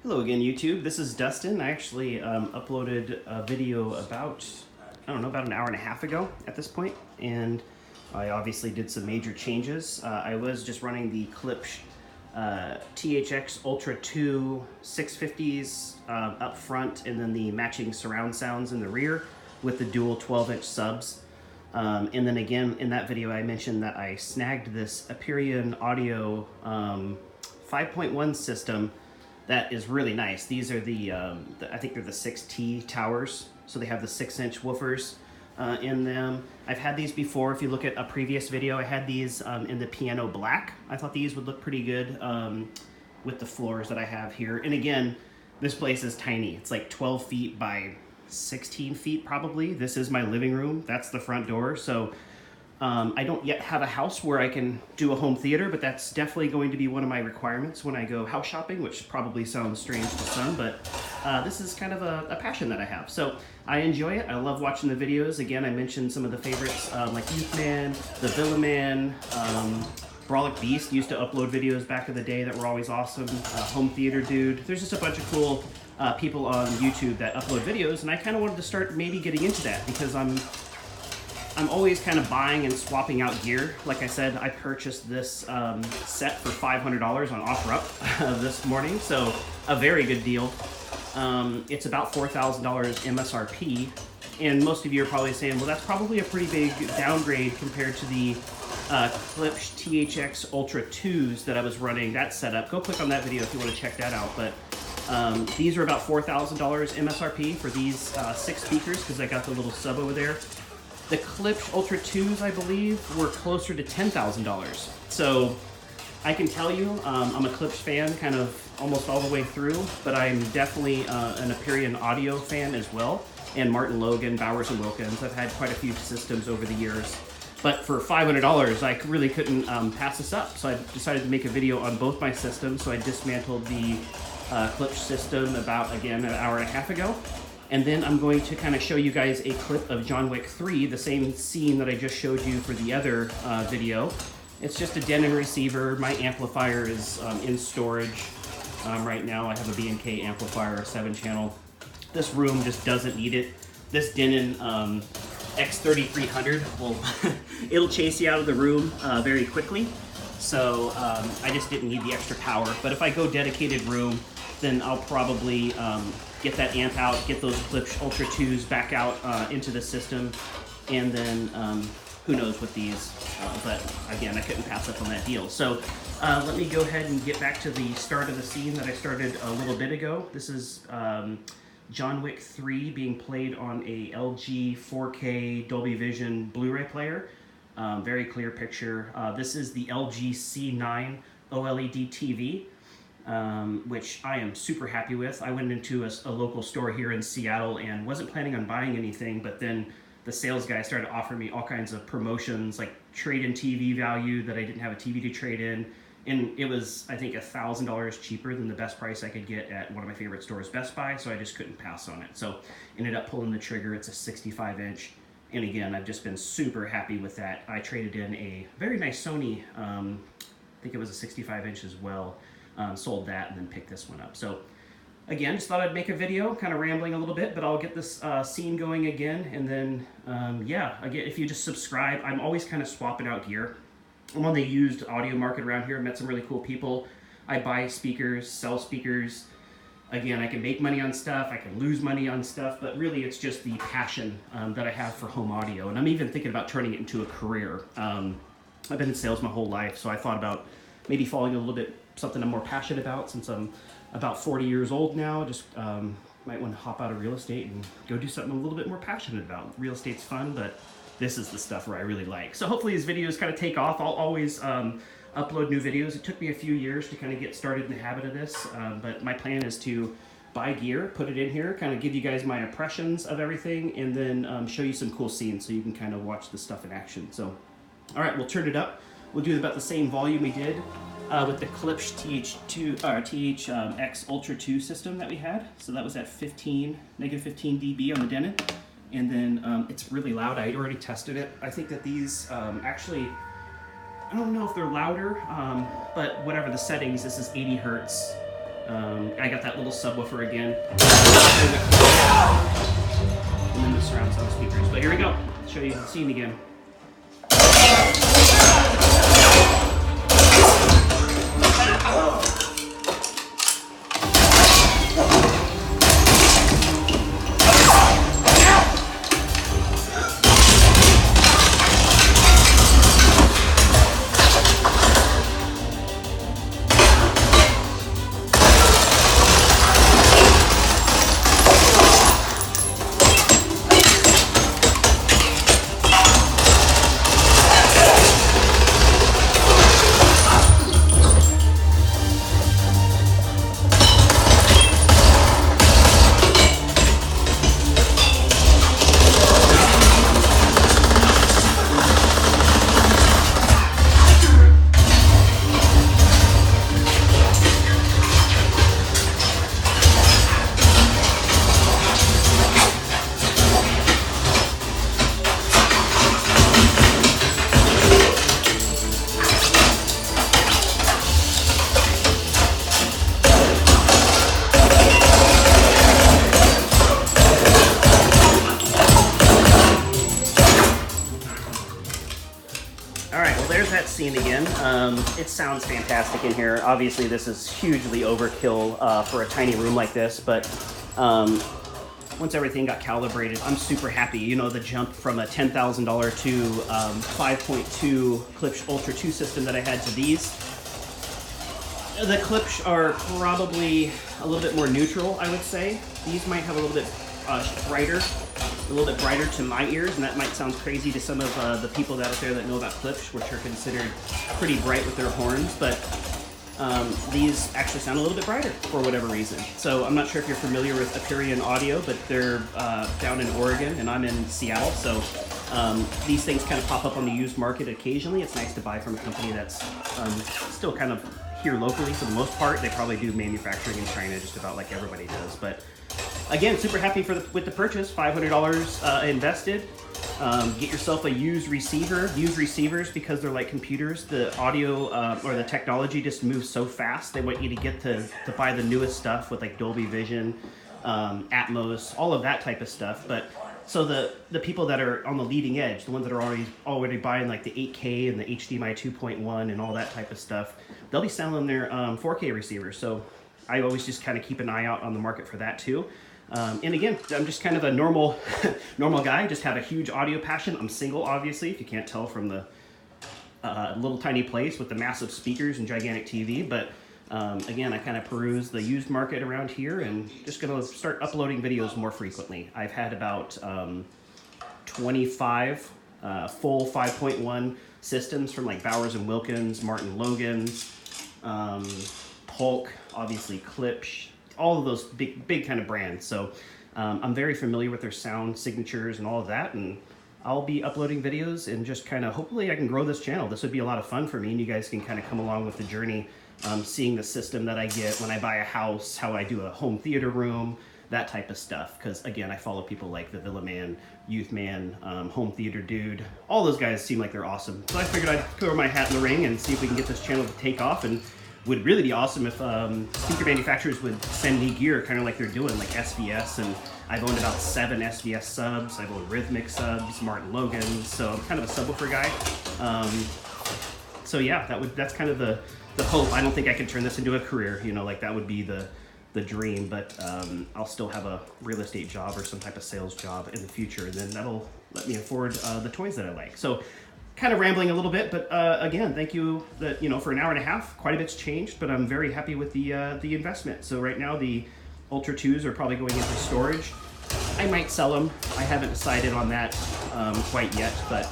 Hello again, YouTube. This is Dustin. I actually uploaded a video about, I don't know, about an hour and a half ago at this point, and I obviously did some major changes. I was just running the Klipsch THX Ultra2 650s up front, and then the matching surround sounds in the rear with the dual 12-inch subs. And then again, in that video, I mentioned that I snagged this Aperion Audio 5.1 system that is really nice. These are I think they're the 6T towers, so they have the 6-inch woofers in them. I've had these before. If you look at a previous video, I had these in the piano black. I thought these would look pretty good with the floors that I have here. And again, this place is tiny. It's like 12 feet by 16 feet probably. This is my living room. That's the front door. So I don't yet have a house where I can do a home theater, but that's definitely going to be one of my requirements when I go house shopping, which probably sounds strange to some, but this is kind of a passion that I have. So I enjoy it. I love watching the videos. Again, I mentioned some of the favorites like Youthman, The Villaman, Brolic Beast used to upload videos back in the day that were always awesome. Home Theater Dude. There's just a bunch of cool people on YouTube that upload videos, and I kind of wanted to start maybe getting into that because I'm always kind of buying and swapping out gear. Like I said, I purchased this set for $500 on OfferUp this morning, so a very good deal. It's about $4,000 MSRP, and most of you are probably saying, well, that's probably a pretty big downgrade compared to the Klipsch THX Ultra2s that I was running that setup. Go click on that video if you want to check that out. But these are about $4,000 MSRP for these 6 speakers because I got the little sub over there. The Klipsch Ultra2s, I believe, were closer to $10,000. So I can tell you, I'm a Klipsch fan kind of almost all the way through, but I'm definitely an Aperion Audio fan as well, and Martin Logan, Bowers & Wilkins. I've had quite a few systems over the years. But for $500, I really couldn't pass this up. So I decided to make a video on both my systems. So I dismantled the Klipsch system about, again, an hour and a half ago. And then I'm going to kind of show you guys a clip of John Wick 3, the same scene that I just showed you for the other video. It's just a Denon receiver. My amplifier is in storage right now. I have a B&K amplifier, a 7-channel. This room just doesn't need it. This Denon X3300 will it'll chase you out of the room very quickly. So I just didn't need the extra power. But if I go dedicated room, then I'll probably get that amp out, get those Klipsch Ultra2s back out into the system, and then who knows with these, but again, I couldn't pass up on that deal. So let me go ahead and get back to the start of the scene that I started a little bit ago. This is John Wick 3 being played on a LG 4K Dolby Vision Blu-ray player. Very clear picture. This is the LG C9 OLED TV. Which I am super happy with. I went into a local store here in Seattle and wasn't planning on buying anything, but then the sales guy started offering me all kinds of promotions, like trade-in TV value that I didn't have a TV to trade in, and it was, I think, $1,000 cheaper than the best price I could get at one of my favorite stores, Best Buy, so I just couldn't pass on it. So ended up pulling the trigger. It's a 65-inch, and again, I've just been super happy with that. I traded in a very nice Sony, I think it was a 65-inch as well. Sold that and then picked this one up. So again, just thought I'd make a video, kind of rambling a little bit, but I'll get this scene going again. And then, yeah, again, if you just subscribe, I'm always kind of swapping out gear. I'm on the used audio market around here. I met some really cool people. I buy speakers, sell speakers. Again, I can make money on stuff, I can lose money on stuff, but really it's just the passion that I have for home audio. And I'm even thinking about turning it into a career. I've been in sales my whole life, so I thought about maybe falling a little bit something I'm more passionate about since I'm about 40 years old now. Just might want to hop out of real estate and go do something a little bit more passionate about. Real estate's fun, but this is the stuff where I really like. So hopefully these videos kind of take off. I'll always upload new videos. It took me a few years to kind of get started in the habit of this, but my plan is to buy gear, put it in here, kind of give you guys my impressions of everything, and then show you some cool scenes so you can kind of watch the stuff in action. So, all right, we'll turn it up. We'll do about the same volume we did with the Klipsch THX Ultra2 system that we had. So that was at -15 dB on the Denon. And then it's really loud. I already tested it. I think that these actually, I don't know if they're louder, but whatever the settings, this is 80 hertz I got that little subwoofer again. And then the surround sound speakers. But here we go. I'll show you the scene again. There's that scene again. It sounds fantastic in here. Obviously, this is hugely overkill for a tiny room like this, but once everything got calibrated, I'm super happy. You know, the jump from a $10,000 to 5.2 Klipsch Ultra2 system that I had to these. The Klipsch are probably a little bit more neutral, I would say. These might have a little bit brighter to my ears, and that might sound crazy to some of the people out there that know about Klipsch, which are considered pretty bright with their horns, but these actually sound a little bit brighter for whatever reason. So I'm not sure if you're familiar with Aperion Audio, but they're down in Oregon, and I'm in Seattle, so these things kind of pop up on the used market occasionally. It's nice to buy from a company that's still kind of here locally for the most part. They probably do manufacturing in China, just about like everybody does, but again, super happy with the purchase. $500 invested. Get yourself a used receiver. Used receivers, because they're like computers, the audio or the technology just moves so fast. They want you to get to buy the newest stuff with like Dolby Vision, Atmos, all of that type of stuff. But so the people that are on the leading edge, the ones that are already buying like the 8K and the HDMI 2.1 and all that type of stuff, they'll be selling their 4K receivers. So I always just kind of keep an eye out on the market for that too. And again, I'm just kind of a normal guy, just have a huge audio passion. I'm single, obviously, if you can't tell from the little tiny place with the massive speakers and gigantic TV. But again, I kind of peruse the used market around here and just going to start uploading videos more frequently. I've had about 25 full 5.1 systems from like Bowers & Wilkins, Martin Logan's, Polk, obviously Klipsch, all of those big kind of brands. So I'm very familiar with their sound signatures and all of that, and I'll be uploading videos and just kind of, hopefully I can grow this channel. This would be a lot of fun for me, and you guys can kind of come along with the journey, seeing the system that I get when I buy a house, how I do a home theater room, that type of stuff. Because again, I follow people like the Villa Man, Youth Man, Home Theater Dude. All those guys seem like they're awesome. So I figured I'd throw my hat in the ring and see if we can get this channel to take off. And would really be awesome if speaker manufacturers would send me gear, kind of like they're doing, like SVS, and I've owned about 7 SVS subs, I've owned Rhythmic subs, Martin Logan's, so I'm kind of a subwoofer guy. So yeah, that's kind of the hope. I don't think I can turn this into a career, you know, like that would be the dream, but I'll still have a real estate job or some type of sales job in the future, and then that'll let me afford the toys that I like. So kind of rambling a little bit, but again, thank you. For an hour and a half, quite a bit's changed, but I'm very happy with the investment. So right now, the Ultra 2s are probably going into storage. I might sell them. I haven't decided on that quite yet, but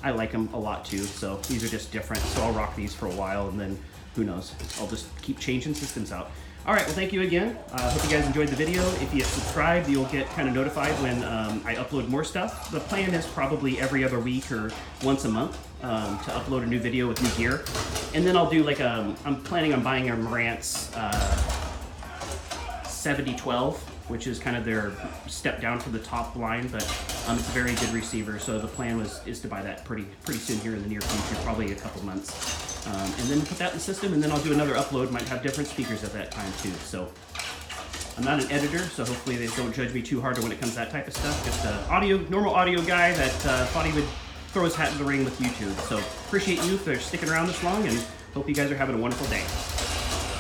I like them a lot too. So these are just different. So I'll rock these for a while, and then who knows? I'll just keep changing systems out. All right, well, thank you again. Hope you guys enjoyed the video. If you subscribe, you'll get kind of notified when I upload more stuff. The plan is probably every other week or once a month to upload a new video with new gear. And then I'll do like I'm planning on buying a Marantz 7012, which is kind of their step down from the top line, but it's a very good receiver. So the plan is to buy that pretty soon here in the near future, probably a couple months. And then put that in the system, and then I'll do another upload. Might have different speakers at that time too. So I'm not an editor, so hopefully they don't judge me too hard when it comes to that type of stuff. Just a normal audio guy that thought he would throw his hat in the ring with YouTube. So appreciate you for sticking around this long, and hope you guys are having a wonderful day.